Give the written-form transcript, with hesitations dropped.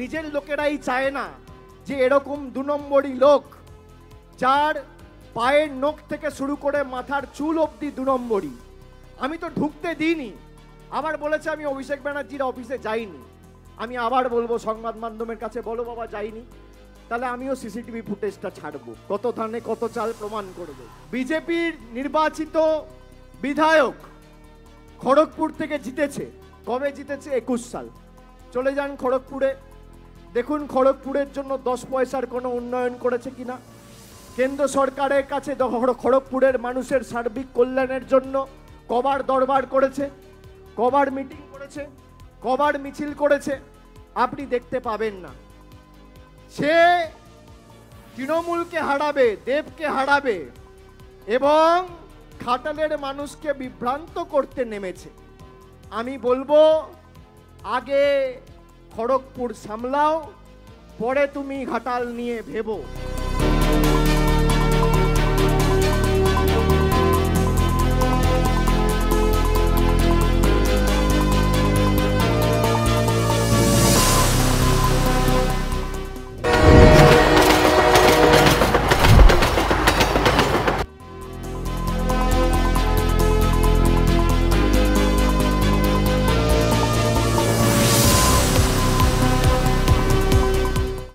নিজের লোকেরাই চায় না যে এরকম 2 নম্বরই লোক, যার পায়ের নখ থেকে শুরু করে মাথার চুল অবধি 2 নম্বরই। আমি তো ঢুকতে দিইনি, আবার বলেছে আমি অভিষেক ব্যানার্জির অফিসে যাইনি। আমি আবার বলবো সংবাদ মাধ্যমের কাছে, বলো বাবা যাইনি, তাহলে আমিও সিসিটিভি ফুটেজটা ছাড়বো, কত ধানে কত চাল প্রমাণ করবো। বিজেপির নির্বাচিত বিধায়ক খড়গপুর থেকে জিতেছে। কবে জিতেছে? 21 সাল। চলে যান খড়গপুরে, দেখুন খড়গপুরের জন্য 10 পয়সার কোনো উন্নয়ন করেছে কিনা। কেন্দ্র সরকারের কাছে খড়গপুরের মানুষের সার্বিক কল্যাণের জন্য কবার দরবার করেছে, কবার মিটিং করেছে, কবার মিছিল করেছে, আপনি দেখতে পাবেন না। সে তৃণমূলকে হারাবে, দেবকে হারাবে এবং ঘাটালের মানুষকে বিভ্রান্ত করতে নেমেছে। আমি বলবো আগে খড়গপুর সামলাও, পরে তুমি ঘাটাল নিয়ে ভেবো।